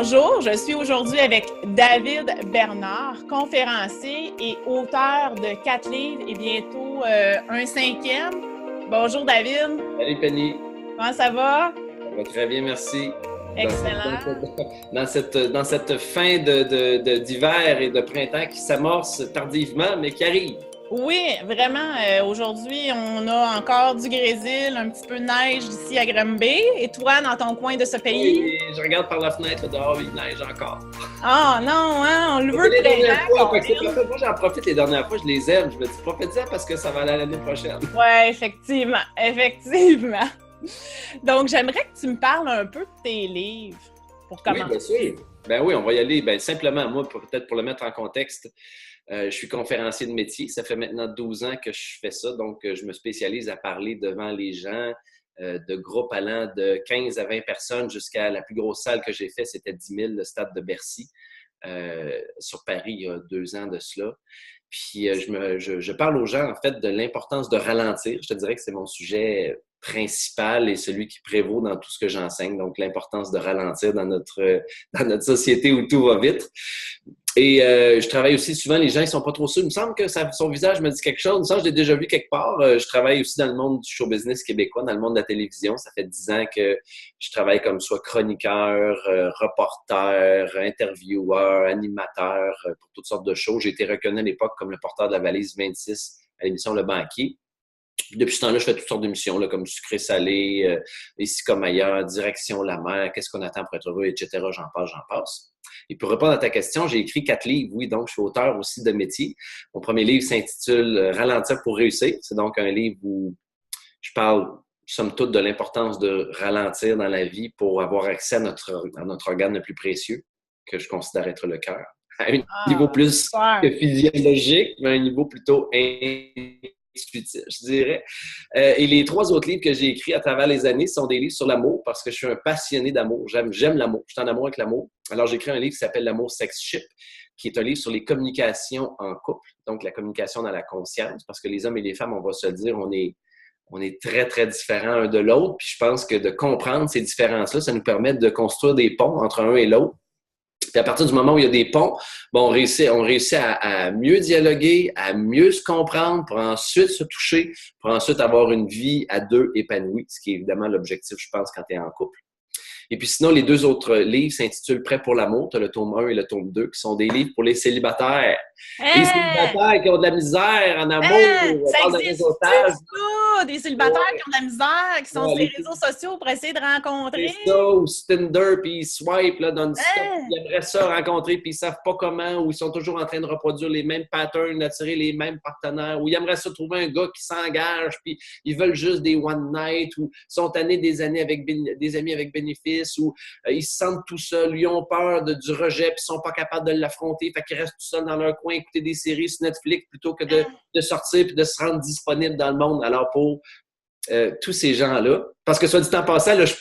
Bonjour, je suis aujourd'hui avec David Bernard, conférencier et auteur de 4 livres et bientôt un 5e. Bonjour David. Salut Penny. Comment ça va? Ça va très bien, merci. Excellent. Dans cette fin d'hiver et de printemps qui s'amorce tardivement, mais qui arrive. Oui, vraiment. Aujourd'hui, on a encore du grésil, un petit peu de neige ici à Granby. Et toi, dans ton coin de ce pays? Oui, je regarde par la fenêtre dehors, il neige encore. Ah non, hein? On le veut les dernières fois, printemps. moi, j'en profite les dernières fois, je les aime. Je me dis, profite-en parce que ça va aller l'année prochaine. Oui, effectivement, effectivement. Donc, j'aimerais que tu me parles un peu de tes livres pour commencer. Oui, bien sûr. Ben oui, on va y aller. Ben, simplement, moi, peut-être pour le mettre en contexte, je suis conférencier de métier. Ça fait maintenant 12 ans que je fais ça. Donc, je me spécialise à parler devant les gens de groupes allant de 15 à 20 personnes jusqu'à la plus grosse salle que j'ai faite, c'était 10 000, le stade de Bercy, sur Paris, il y a 2 ans de cela. Puis, je parle aux gens, en fait, de l'importance de ralentir. Je te dirais que c'est mon sujet principal et celui qui prévaut dans tout ce que j'enseigne. Donc, l'importance de ralentir dans notre société où tout va vite. Et je travaille aussi souvent, les gens, ils sont pas trop sûrs. Il me semble que son visage me dit quelque chose. Il me semble que je l'ai déjà vu quelque part. Je travaille aussi dans le monde du show business québécois, dans le monde de la télévision. Ça fait 10 ans que je travaille comme soit chroniqueur, reporter, intervieweur, animateur pour toutes sortes de shows. J'ai été reconnu à l'époque comme le porteur de la valise 26 à l'émission Le Banquier. Depuis ce temps-là, je fais toutes sortes d'émissions, là, comme Sucré-Salé, Ici comme ailleurs, Direction la mer, Qu'est-ce qu'on attend pour être heureux, etc. J'en passe. Et pour répondre à ta question, j'ai écrit 4 livres. Oui, donc je suis auteur aussi de métier. Mon premier livre s'intitule « Ralentir pour réussir ». C'est donc un livre où je parle, somme toute, de l'importance de ralentir dans la vie pour avoir accès à notre organe le plus précieux, que je considère être le cœur, à un niveau plus que physiologique, mais à un niveau plutôt intuitif, je dirais. Et les 3 autres livres que j'ai écrits à travers les années sont des livres sur l'amour, parce que je suis un passionné d'amour. J'aime l'amour. Je suis en amour avec l'amour. Alors, j'ai écrit un livre qui s'appelle « L'amour sex ship », qui est un livre sur les communications en couple, donc la communication dans la conscience, parce que les hommes et les femmes, on va se le dire, on est très, très différents un de l'autre. Puis je pense que de comprendre ces différences-là, ça nous permet de construire des ponts entre un et l'autre. Puis à partir du moment où il y a des ponts, bon, on réussit à mieux dialoguer, à mieux se comprendre pour ensuite se toucher, pour ensuite avoir une vie à 2 épanouie, ce qui est évidemment l'objectif, je pense, quand tu es en couple. Et puis sinon, les 2 autres livres s'intitulent « Prêt pour l'amour ». Tu as le tome 1 et le tome 2, qui sont des livres pour les célibataires. Les célibataires qui ont de la misère en amour. Ça existe ça, des célibataires qui ont de la misère, qui sont sur les réseaux sociaux pour essayer de rencontrer. C'est ça, ou Tinder, puis ils swipent là, non-stop, ils aimeraient ça rencontrer, puis ils savent pas comment, ou ils sont toujours en train de reproduire les mêmes patterns, d'attirer les mêmes partenaires, ou ils aimeraient ça trouver un gars qui s'engage, puis ils veulent juste des one night, ou sont tannés des amis avec bénéfice, ou ils se sentent tout seuls, ils ont peur du rejet, puis ils sont pas capables de l'affronter, fait qu'ils restent tout seuls dans leur coin, écouter des séries sur Netflix plutôt que de sortir puis de se rendre disponible dans le monde. Alors pour tous ces gens-là, parce que soit dit en passant, là, je suis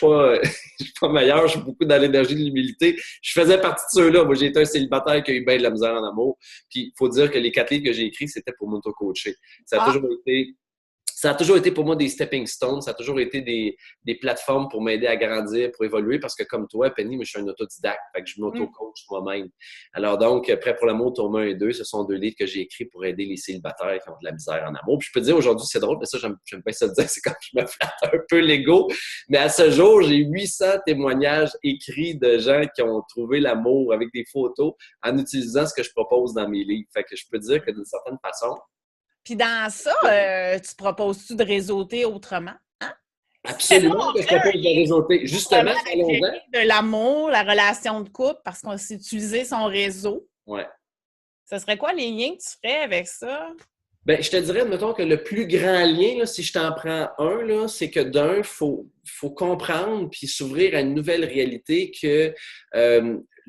pas meilleur, je suis beaucoup dans l'énergie de l'humilité. Je faisais partie de ceux-là. Moi, j'ai été un célibataire qui a eu bien de la misère en amour. Puis il faut dire que les 4 livres que j'ai écrits, c'était pour m'auto-coacher. Ça a toujours été pour moi des stepping stones, ça a toujours été des plateformes pour m'aider à grandir, pour évoluer, parce que comme toi, Penny, moi, je suis un autodidacte, fait que je m'auto-coach moi-même. Alors donc, Prêt pour l'amour, tome 1 et 2, ce sont 2 livres que j'ai écrits pour aider les célibataires qui ont de la misère en amour. Puis je peux te dire, aujourd'hui, c'est drôle, mais ça, j'aime pas ça le dire, c'est comme je me flatte un peu l'ego. Mais à ce jour, j'ai 800 témoignages écrits de gens qui ont trouvé l'amour avec des photos en utilisant ce que je propose dans mes livres. Fait que je peux dire que d'une certaine façon, puis dans ça, tu proposes-tu de réseauter autrement? Hein? Absolument, que je propose de réseauter. Justement, de l'amour, la relation de couple, parce qu'on s'est utilisé son réseau. Ouais. Ce serait quoi les liens que tu ferais avec ça? Ben, je te dirais, mettons que le plus grand lien, là, si je t'en prends un, là, c'est que d'un, faut comprendre puis s'ouvrir à une nouvelle réalité que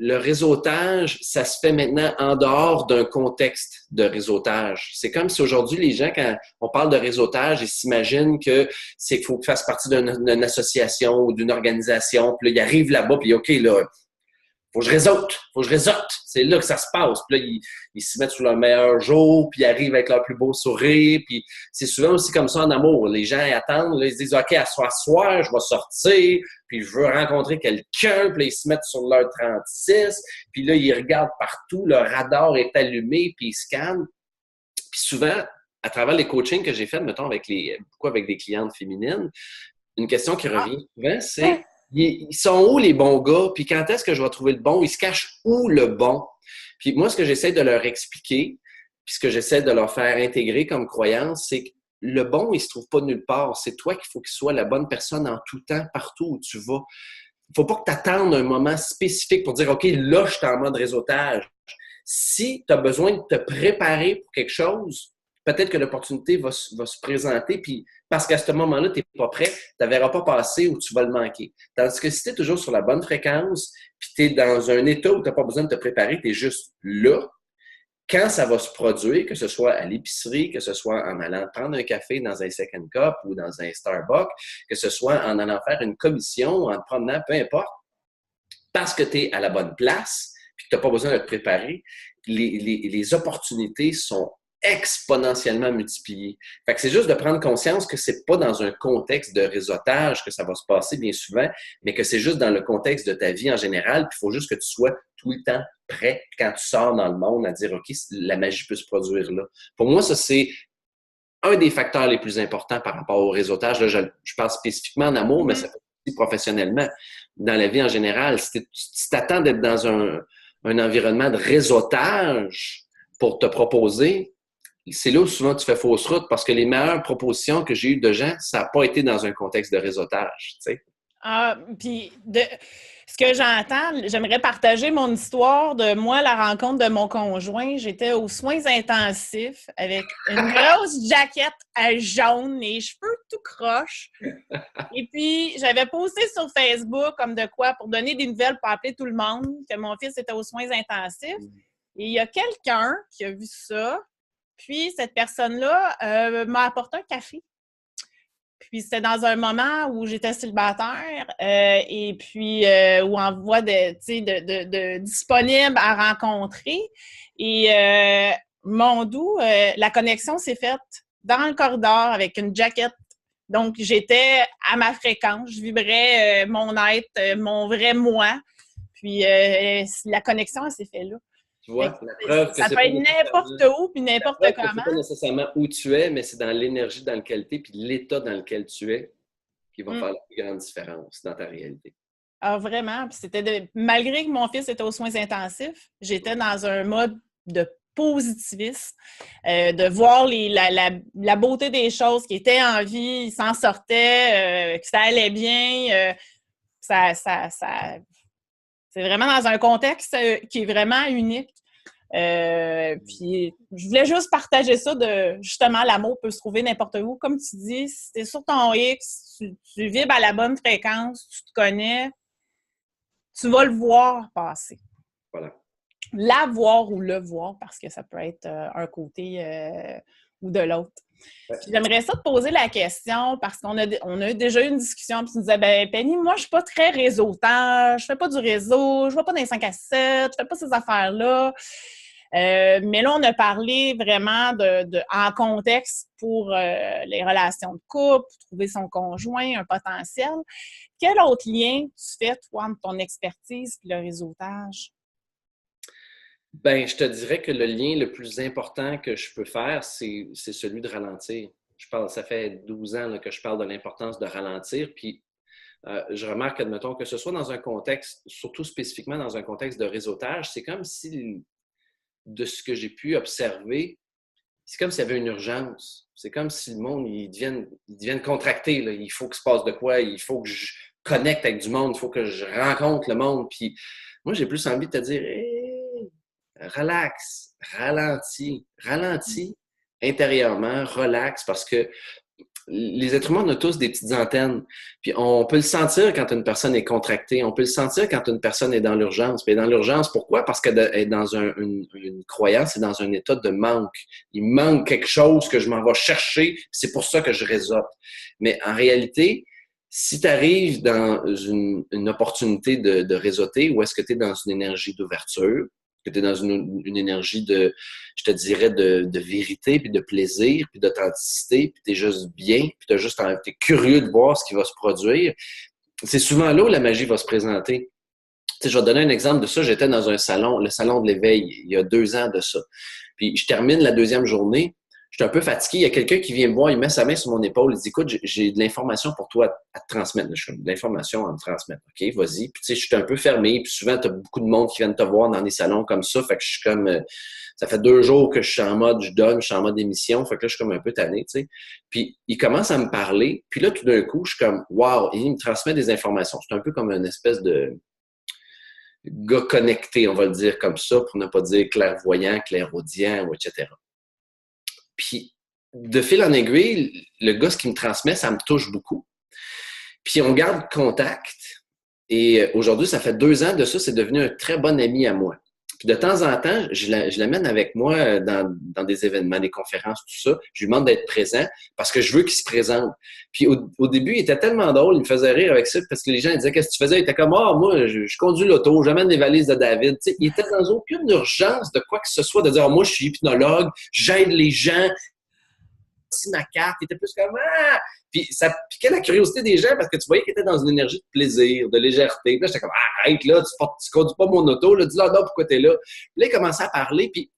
le réseautage, ça se fait maintenant en dehors d'un contexte de réseautage. C'est comme si aujourd'hui, les gens, quand on parle de réseautage, ils s'imaginent que c'est qu'il faut qu'ils fassent partie d'une association ou d'une organisation. Puis là, ils arrivent là-bas, puis OK, là, faut que je réseaute, faut que je réseaute. C'est là que ça se passe. Puis là, ils se mettent sur leur meilleur jour, puis ils arrivent avec leur plus beau sourire. Puis c'est souvent aussi comme ça en amour. Les gens ils attendent, là, ils se disent « OK, à soir, je vais sortir, puis je veux rencontrer quelqu'un. » Puis là, ils se mettent sur leur 36. Puis là, ils regardent partout, leur radar est allumé, puis ils scannent. Puis souvent, à travers les coachings que j'ai faits, mettons, beaucoup avec des clientes féminines, une question qui revient souvent, c'est ils sont où les bons gars? Puis quand est-ce que je vais trouver le bon? Ils se cachent où le bon? Puis moi, ce que j'essaie de leur expliquer, puis ce que j'essaie de leur faire intégrer comme croyance, c'est que le bon, il se trouve pas nulle part. C'est toi qu'il faut qu'il soit la bonne personne en tout temps, partout où tu vas. Il faut pas que tu attendes un moment spécifique pour dire « OK, là, je suis en mode réseautage. » Si tu as besoin de te préparer pour quelque chose, peut-être que l'opportunité va se présenter, puis parce qu'à ce moment-là, tu n'es pas prêt, tu ne verras pas passer ou tu vas le manquer. Tandis que si tu es toujours sur la bonne fréquence, puis tu es dans un état où tu n'as pas besoin de te préparer, tu es juste là, quand ça va se produire, que ce soit à l'épicerie, que ce soit en allant prendre un café dans un Second Cup ou dans un Starbucks, que ce soit en allant faire une commission, en te promenant, peu importe, parce que tu es à la bonne place, puis que tu n'as pas besoin de te préparer, les opportunités sont exponentiellement multipliées. Fait que c'est juste de prendre conscience que c'est pas dans un contexte de réseautage que ça va se passer bien souvent, mais que c'est juste dans le contexte de ta vie en général, puis il faut juste que tu sois tout le temps prêt quand tu sors dans le monde à dire « OK, la magie peut se produire là ». Pour moi, ça, c'est un des facteurs les plus importants par rapport au réseautage. Là, je parle spécifiquement en amour, mais ça peut aussi professionnellement. Dans la vie en général, si tu t'attends d'être dans un environnement de réseautage pour te proposer, c'est là où souvent tu fais fausse route parce que les meilleures propositions que j'ai eues de gens, ça n'a pas été dans un contexte de réseautage, tu sais. Puis ce que j'entends, j'aimerais partager mon histoire de moi, la rencontre de mon conjoint. J'étais aux soins intensifs avec une grosse jaquette à jaune, les cheveux tout croche. Et puis, j'avais posté sur Facebook comme de quoi pour donner des nouvelles pour appeler tout le monde que mon fils était aux soins intensifs. Et il y a quelqu'un qui a vu ça. Puis, cette personne-là m'a apporté un café. Puis, c'était dans un moment où j'étais célibataire et puis où en voie de disponible à rencontrer. Et mon doux, la connexion s'est faite dans le corridor avec une jaquette. Donc, j'étais à ma fréquence. Je vibrais mon être, mon vrai moi. Puis, la connexion, elle s'est faite là. Tu vois, la preuve que ça peut être n'importe où puis n'importe comment. C'est pas nécessairement où tu es, mais c'est dans l'énergie dans laquelle tu es puis l'état dans lequel tu es qui va faire la plus grande différence dans ta réalité. Ah, vraiment. Puis malgré que mon fils était aux soins intensifs, j'étais dans un mode de positivisme, de voir la beauté des choses, qui étaient en vie, il s'en sortait, que ça allait bien. C'est vraiment dans un contexte qui est vraiment unique. Puis, je voulais juste partager ça de, justement, l'amour peut se trouver n'importe où. Comme tu dis, si tu es sur ton X, tu vibres à la bonne fréquence, tu te connais, tu vas le voir passer. Voilà. La voir ou le voir, parce que ça peut être un côté ou de l'autre. Puis j'aimerais ça te poser la question parce qu'on a déjà eu une discussion puis tu disais, ben Penny, moi je suis pas très réseautage, je fais pas du réseau, je vais pas dans les 5 à 7, je fais pas ces affaires-là. Mais là, on a parlé vraiment en contexte pour les relations de couple, trouver son conjoint, un potentiel. Quel autre lien tu fais, toi, entre ton expertise et le réseautage? Ben, je te dirais que le lien le plus important que je peux faire, c'est celui de ralentir. Ça fait 12 ans là, que je parle de l'importance de ralentir, puis je remarque, admettons, que ce soit dans un contexte, surtout spécifiquement dans un contexte de réseautage, c'est comme si, de ce que j'ai pu observer, c'est comme s'il y avait une urgence. C'est comme si le monde, il devienne contracté. Là. Il faut qu'il se passe de quoi, il faut que je connecte avec du monde, il faut que je rencontre le monde. Puis moi, j'ai plus envie de te dire, hey, relax, ralentis intérieurement, relax, parce que les êtres humains, on a tous des petites antennes. Puis on peut le sentir quand une personne est contractée. On peut le sentir quand une personne est dans l'urgence. Puis dans l'urgence, pourquoi? Parce qu'elle est dans une croyance et dans un état de manque. Il manque quelque chose que je m'en vais chercher. C'est pour ça que je réseaute. Mais en réalité, Si tu arrives dans une opportunité de réseauter, ou est-ce que tu es dans une énergie d'ouverture, que tu es dans une énergie je te dirais, de vérité, puis de plaisir, puis d'authenticité, puis tu es juste bien, puis tu es curieux de voir ce qui va se produire, c'est souvent là où la magie va se présenter. Tu sais, je vais te donner un exemple de ça. J'étais dans un salon, le salon de l'éveil, il y a 2 ans de ça. Puis je termine la 2e journée. Je suis un peu fatigué. Il y a quelqu'un qui vient me voir, il met sa main sur mon épaule. Il dit, écoute, j'ai de l'information pour toi à te transmettre. Je de l'information à me transmettre. OK, vas-y. Puis tu sais, je suis un peu fermé. Puis souvent, tu as beaucoup de monde qui viennent te voir dans des salons comme ça. Fait que je suis comme, ça fait 2 jours que je suis en mode, je suis en mode émission. Fait que là, je suis comme un peu tanné, tu sais. Puis il commence à me parler. Puis là, tout d'un coup, je suis comme, wow, il me transmet des informations. C'est un peu comme une espèce de gars connecté, on va le dire comme ça, pour ne pas dire clairvoyant, clairaudient, etc. Puis, de fil en aiguille, le gars, ce qu'il me transmet, ça me touche beaucoup. Puis, on garde contact. Et aujourd'hui, ça fait 2 ans de ça, c'est devenu un très bon ami à moi. Puis, de temps en temps, je l'amène avec moi dans des événements, des conférences, tout ça. Je lui demande d'être présent parce que je veux qu'il se présente. Puis, au début, il était tellement drôle, il me faisait rire avec ça parce que les gens disaient, qu'est-ce que tu faisais? Il était comme, moi, je conduis l'auto, j'amène les valises de David. Tu sais, il était dans aucune urgence de quoi que ce soit, de dire, moi, je suis hypnologue, j'aide les gens. Ma carte, il était plus comme Puis ça piquait la curiosité des gens parce que tu voyais qu'il était dans une énergie de plaisir, de légèreté. Puis là, j'étais comme arrête là, tu conduis pas mon auto, là, dis-leur non, pourquoi t'es là. Puis là, il commençait à parler, puis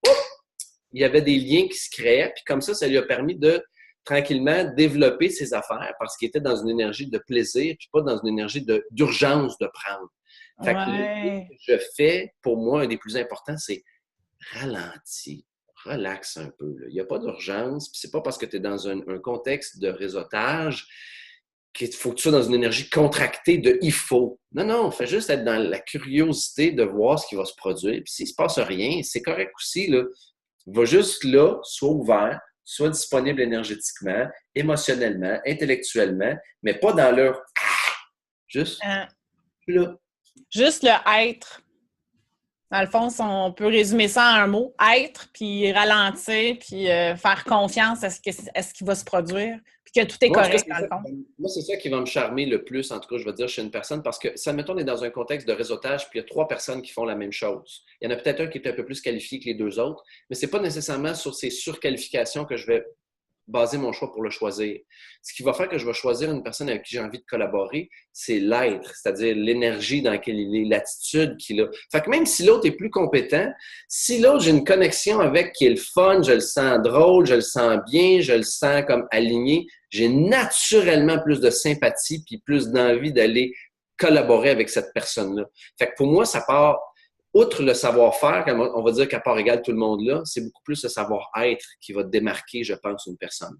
il y avait des liens qui se créaient, puis comme ça lui a permis de tranquillement développer ses affaires parce qu'il était dans une énergie de plaisir, puis pas dans une énergie d'urgence de prendre. Fait que le que je fais, pour moi, un des plus importants, c'est ralentir. Relaxe un peu. Là. Il n'y a pas d'urgence. Puis c'est pas parce que tu es dans un contexte de réseautage qu'il faut que tu sois dans une énergie contractée de « il faut ». Non, non, fais juste être dans la curiosité de voir ce qui va se produire. Puis s'il ne se passe rien, c'est correct aussi. Là. Va juste là, sois ouvert, sois disponible énergétiquement, émotionnellement, intellectuellement, mais pas dans leur « juste là ». Juste le être. Dans le fond, on peut résumer ça en un mot. Être, puis ralentir, puis faire confiance à ce qui va se produire, puis que tout est correct, dans le fond. Moi, c'est ça qui va me charmer le plus, en tout cas, je veux dire, chez une personne, parce que, ça, mettons, on est dans un contexte de réseautage, puis il y a 3 personnes qui font la même chose. Il y en a peut-être un qui est un peu plus qualifié que les 2 autres, mais c'est pas nécessairement sur ces surqualifications que je vais baser mon choix pour le choisir. Ce qui va faire que je vais choisir une personne avec qui j'ai envie de collaborer, c'est l'être, c'est-à-dire l'énergie dans laquelle il est, l'attitude qu'il a. Fait que même si l'autre est plus compétent, si l'autre, j'ai une connexion avec qui est le fun, je le sens drôle, je le sens bien, je le sens comme aligné, j'ai naturellement plus de sympathie puis plus d'envie d'aller collaborer avec cette personne-là. Fait que pour moi, ça part outre le savoir-faire, on va dire qu'à part égale tout le monde là, c'est beaucoup plus le savoir-être qui va démarquer, je pense, une personne.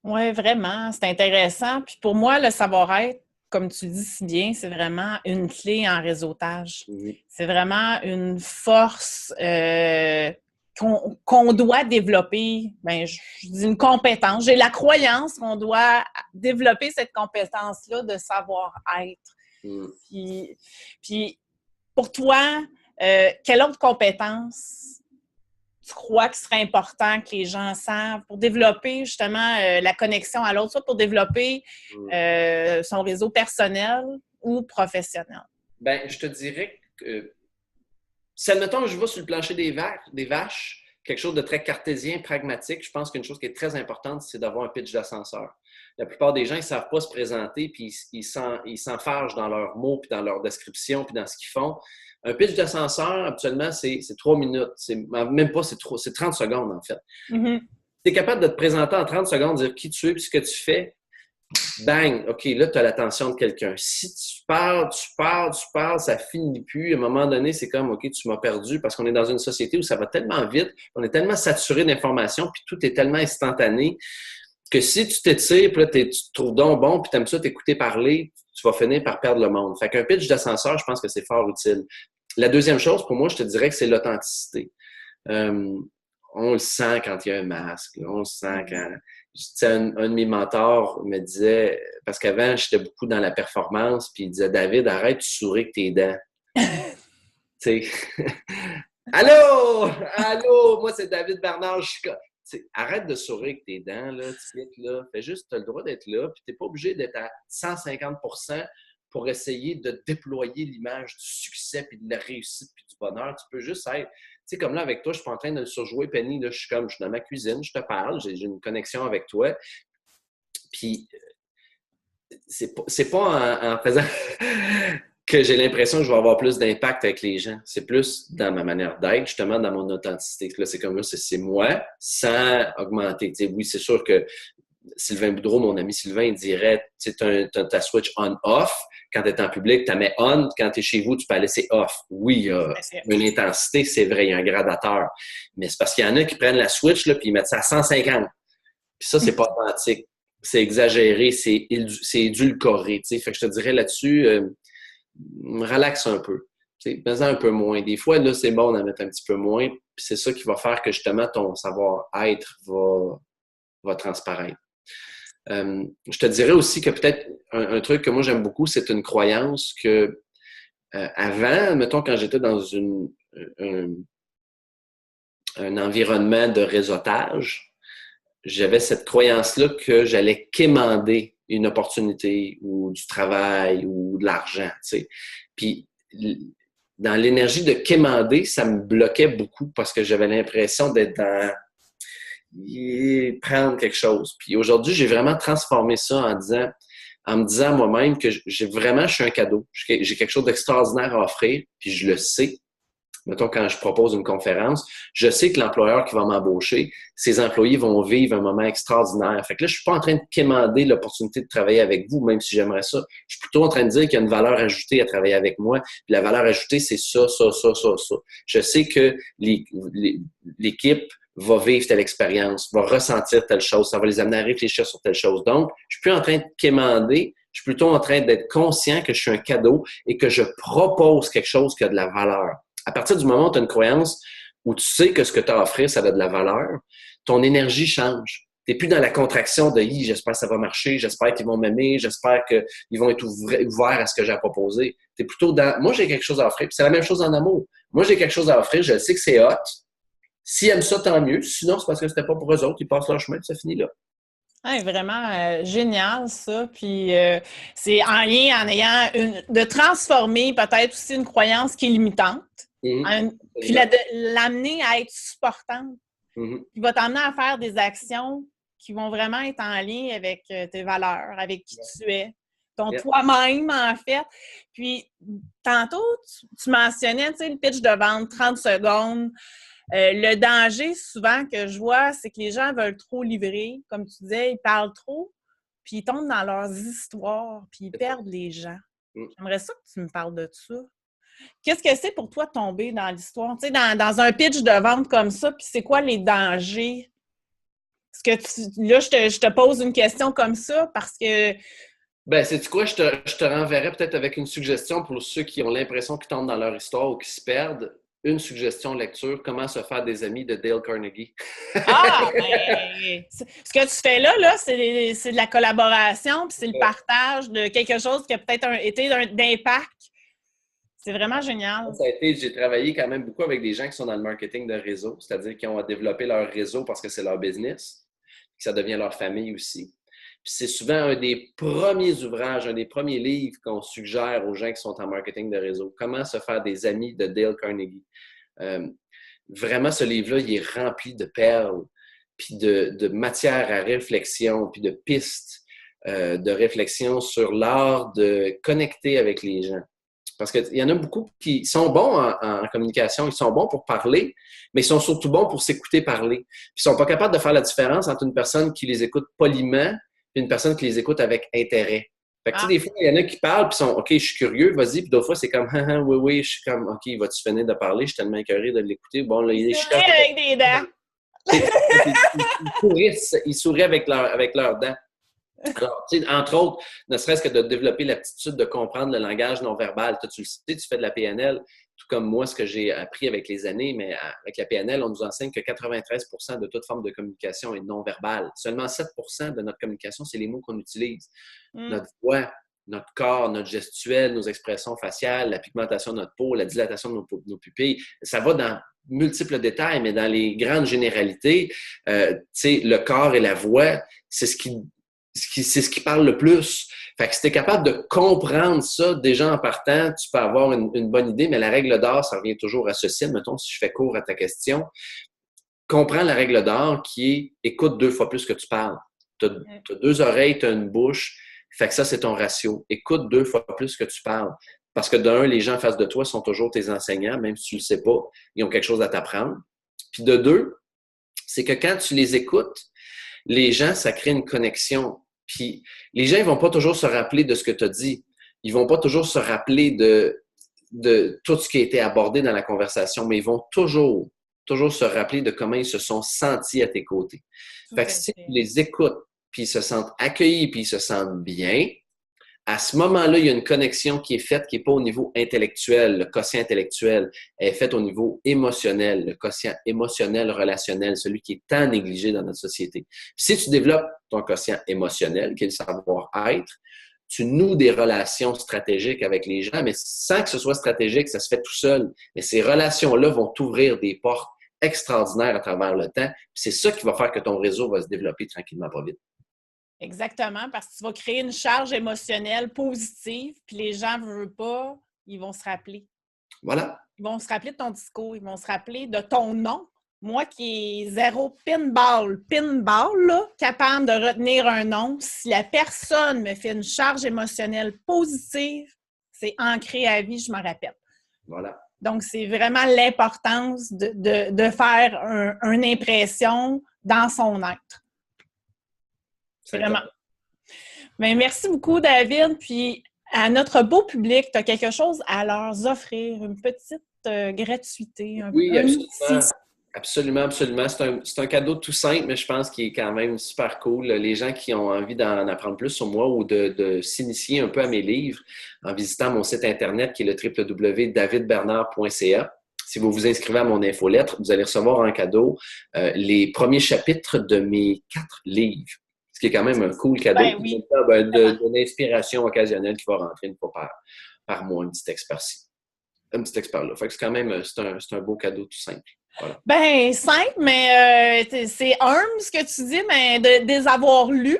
Oui, vraiment. C'est intéressant. Puis pour moi, le savoir-être, comme tu dis si bien, c'est vraiment une clé en réseautage. Oui. C'est vraiment une force qu'on doit développer. Bien, je dis une compétence. J'ai la croyance qu'on doit développer cette compétence-là de savoir-être. Puis pour toi, quelle autre compétence tu crois qu'il serait important que les gens savent pour développer justement la connexion à l'autre, soit pour développer son réseau personnel ou professionnel? Bien, je te dirais que si, admettons, je vais sur le plancher des vaches, quelque chose de très cartésien, pragmatique, je pense qu'une chose qui est très importante, c'est d'avoir un pitch d'ascenseur. La plupart des gens, ils ne savent pas se présenter, puis ils s'enfargent dans leurs mots, puis dans leur description, puis dans ce qu'ils font. Un pitch d'ascenseur, habituellement, c'est 3 minutes. Même pas, c'est 30 secondes, en fait. Mm-hmm. Tu es capable de te présenter en 30 secondes, dire qui tu es puis ce que tu fais. Bang! OK, là, tu as l'attention de quelqu'un. Si tu parles, ça finit plus. À un moment donné, c'est comme, OK, tu m'as perdu parce qu'on est dans une société où ça va tellement vite, on est tellement saturé d'informations, puis tout est tellement instantané que si tu t'étires, puis là, tu te trouves donc bon, puis tu aimes ça t'écouter parler, tu vas finir par perdre le monde. Fait qu'un pitch d'ascenseur, je pense que c'est fort utile. La deuxième chose, pour moi, je te dirais que c'est l'authenticité. On le sent quand il y a un masque. Là. On le sent quand... Un de mes mentors me disait, parce qu'avant, j'étais beaucoup dans la performance, puis il disait, David, arrête de sourire avec tes dents. Tu sais, allô, moi c'est David Bernard, arrête de sourire avec tes dents, là, là. Fais juste, tu as le droit d'être là, puis tu n'es pas obligé d'être à 150% pour essayer de déployer l'image du succès, puis de la réussite, puis du bonheur. Tu peux juste être, comme là, avec toi, je suis pas en train de le surjouer, Penny, là, je suis dans ma cuisine, je te parle, j'ai une connexion avec toi, puis c'est pas en faisant que j'ai l'impression que je vais avoir plus d'impact avec les gens. C'est plus dans ma manière d'être, justement, dans mon authenticité. Là, c'est comme là, c'est moi, sans augmenter. Oui, c'est sûr que Sylvain Boudreau, mon ami Sylvain, il dirait, tu as ta switch on-off. Quand tu es en public, tu la mets on. Quand tu es chez vous, tu peux la laisser off. Oui, il y a une intensité, c'est vrai, il y a un gradateur. Mais c'est parce qu'il y en a qui prennent la switch, là, puis ils mettent ça à 150. Puis ça, c'est pas authentique. C'est exagéré, c'est édulcoré. Fait que je te dirais là-dessus, relaxe un peu. Mets-en un peu moins. Des fois, là, c'est bon d'en mettre un petit peu moins. Puis c'est ça qui va faire que justement ton savoir-être va transparaître. Je te dirais aussi que peut-être un truc que moi j'aime beaucoup, c'est une croyance que avant, mettons, quand j'étais dans un environnement de réseautage, j'avais cette croyance-là que j'allais quémander une opportunité ou du travail ou de l'argent, tu sais. Puis, dans l'énergie de quémander, ça me bloquait beaucoup parce que j'avais l'impression d'être dans prendre quelque chose. Puis aujourd'hui, j'ai vraiment transformé ça en me disant moi-même que je suis un cadeau. J'ai quelque chose d'extraordinaire à offrir, puis je le sais. Mettons, quand je propose une conférence, je sais que l'employeur qui va m'embaucher, ses employés vont vivre un moment extraordinaire. Fait que là, je suis pas en train de quémander l'opportunité de travailler avec vous, même si j'aimerais ça. Je suis plutôt en train de dire qu'il y a une valeur ajoutée à travailler avec moi. Puis la valeur ajoutée, c'est ça, ça, ça, ça, ça. Je sais que l'équipe va vivre telle expérience, va ressentir telle chose, ça va les amener à réfléchir sur telle chose. Donc, je suis plus en train de quémander, je suis plutôt en train d'être conscient que je suis un cadeau et que je propose quelque chose qui a de la valeur. À partir du moment où tu as une croyance où tu sais que ce que tu as à offrir, ça a de la valeur, ton énergie change. Tu n'es plus dans la contraction de « j'espère que ça va marcher, j'espère qu'ils vont m'aimer, j'espère qu'ils vont être ouverts à ce que j'ai à proposer ». Tu es plutôt dans « moi, j'ai quelque chose à offrir ». Puis c'est la même chose en amour. Moi, j'ai quelque chose à offrir, je sais que c'est hot. S'ils aiment ça, tant mieux. Sinon, c'est parce que c'était pas pour eux autres. Ils passent leur chemin et ça finit là. Ouais, vraiment génial, ça. Puis c'est en lien en ayant de transformer peut-être aussi une croyance qui est limitante, puis l'amener à être supportante, qui va t'amener à faire des actions qui vont vraiment être en lien avec tes valeurs, avec qui tu es, ton toi-même, en fait. Puis tantôt, tu mentionnais, tu sais, le pitch de vente, 30 secondes. Le danger, souvent, que je vois, c'est que les gens veulent trop livrer. Comme tu disais, ils parlent trop, puis ils tombent dans leurs histoires, puis ils perdent les gens. J'aimerais ça que tu me parles de ça. Qu'est-ce que c'est pour toi de tomber dans l'histoire? Tu sais, dans un pitch de vente comme ça, puis c'est quoi les dangers? Là, je te pose une question comme ça parce que... Ben, sais-tu quoi? Je te renverrai peut-être avec une suggestion pour ceux qui ont l'impression qu'ils tombent dans leur histoire ou qui se perdent. Une suggestion de lecture, Comment se faire des amis de Dale Carnegie. Ben, ce que tu fais là, c'est de la collaboration, puis c'est le partage de quelque chose qui a peut-être été d'impact. C'est vraiment génial. J'ai travaillé quand même beaucoup avec des gens qui sont dans le marketing de réseau, c'est-à-dire qui ont développé leur réseau parce que c'est leur business, que ça devient leur famille aussi. Puis c'est souvent un des premiers ouvrages, un des premiers livres qu'on suggère aux gens qui sont en marketing de réseau. Comment se faire des amis de Dale Carnegie. Vraiment, ce livre-là, il est rempli de perles, puis de matière à réflexion, puis de pistes de réflexion sur l'art de connecter avec les gens. Parce qu'il y en a beaucoup qui sont bons en communication, ils sont bons pour parler, mais ils sont surtout bons pour s'écouter parler. Puis ils sont pas capables de faire la différence entre une personne qui les écoute poliment et une personne qui les écoute avec intérêt. Fait que, tu sais, des fois, il y en a qui parlent puis sont « OK, je suis curieux, vas-y », puis d'autres fois, c'est comme « Ah, oui, oui », je suis comme « OK, vas-tu finir de parler? Je suis tellement écœuré de l'écouter. » Bon, là, il est avec des dents. Ils sourient avec leurs dents. Alors, tu sais, entre autres, ne serait-ce que de développer l'aptitude de comprendre le langage non-verbal. Toi, tu le sais, tu fais de la PNL, tout comme moi, ce que j'ai appris avec les années, mais avec la PNL, on nous enseigne que 93% de toute forme de communication est non-verbale. Seulement 7% de notre communication, c'est les mots qu'on utilise. Notre voix, notre corps, notre gestuelle, nos expressions faciales, la pigmentation de notre peau, la dilatation de nos pupilles, ça va dans multiples détails, mais dans les grandes généralités, tu sais, le corps et la voix, c'est ce qui parle le plus. Fait que si tu es capable de comprendre ça déjà en partant, tu peux avoir une bonne idée, mais la règle d'or, ça revient toujours à ceci. Mettons, si je fais court à ta question, comprends la règle d'or qui est écoute 2 fois plus que tu parles. Tu as 2 oreilles, tu as une bouche. Fait que ça, c'est ton ratio. Écoute 2 fois plus que tu parles. Parce que d'un, les gens en face de toi sont toujours tes enseignants, même si tu ne le sais pas. Ils ont quelque chose à t'apprendre. Puis de deux, c'est que quand tu les écoutes, les gens, ça crée une connexion. Puis les gens, ils vont pas toujours se rappeler de ce que tu as dit. Ils vont pas toujours se rappeler de tout ce qui a été abordé dans la conversation, mais ils vont toujours se rappeler de comment ils se sont sentis à tes côtés. Fait que si tu les écoutes, puis ils se sentent accueillis, puis ils se sentent bien, à ce moment-là, il y a une connexion qui est faite, qui n'est pas au niveau intellectuel, le quotient intellectuel, elle est faite au niveau émotionnel, le quotient émotionnel, relationnel, celui qui est tant négligé dans notre société. Puis si tu développes ton quotient émotionnel, qui est le savoir-être, tu noues des relations stratégiques avec les gens, mais sans que ce soit stratégique, ça se fait tout seul. Mais ces relations-là vont t'ouvrir des portes extraordinaires à travers le temps. C'est ça qui va faire que ton réseau va se développer tranquillement, pas vite. Exactement, parce que tu vas créer une charge émotionnelle positive, puis les gens ne veulent pas, ils vont se rappeler. Voilà. Ils vont se rappeler de ton discours, ils vont se rappeler de ton nom. Moi qui est zéro pinball, là, capable de retenir un nom, si la personne me fait une charge émotionnelle positive, c'est ancré à vie, je m'en rappelle. Voilà. Donc, c'est vraiment l'importance de faire une impression dans son être. Vraiment. Mais merci beaucoup, David. Puis, à notre beau public, tu as quelque chose à leur offrir, une petite gratuité. Oui, absolument. Absolument. C'est un cadeau tout simple, mais je pense qu'il est quand même super cool. Les gens qui ont envie d'en apprendre plus sur moi ou de s'initier un peu à mes livres en visitant mon site Internet qui est le www.davidbernard.ca. Si vous vous inscrivez à mon infolettre, vous allez recevoir en cadeau les premiers chapitres de mes 4 livres. Ce qui est quand même un cool cadeau. Ben oui. De l'inspiration occasionnelle qui va rentrer une fois par mois, un petit texte par-ci. Un petit texte par-là. Fait que c'est quand même c'est un beau cadeau tout simple. Voilà. Ben, simple, mais c'est humble ce que tu dis, mais de les avoir lus,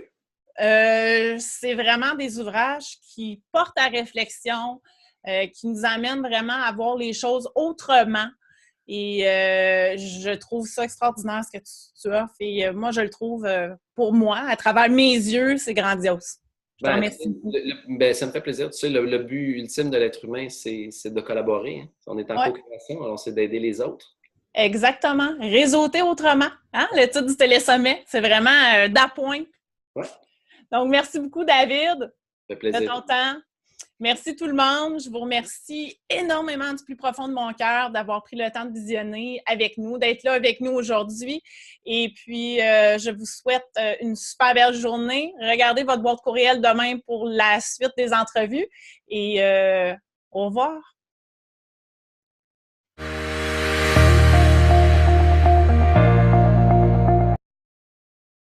c'est vraiment des ouvrages qui portent à réflexion, qui nous amènent vraiment à voir les choses autrement. Et je trouve ça extraordinaire ce que tu offres. Et moi, je le trouve, pour moi, à travers mes yeux, c'est grandiose. Je te remercie beaucoup. Ça me fait plaisir. Tu sais, le but ultime de l'être humain, c'est de collaborer. Hein. On est en co-création, alors c'est d'aider les autres. Exactement. Réseauter autrement. Hein? Le titre du télésommet, c'est vraiment d'appoint. Ouais. Donc, merci beaucoup, David. Ça fait plaisir. De ton temps. Merci tout le monde. Je vous remercie énormément du plus profond de mon cœur d'avoir pris le temps de visionner avec nous, d'être là avec nous aujourd'hui. Et puis, je vous souhaite une super belle journée. Regardez votre boîte courriel demain pour la suite des entrevues. Et au revoir.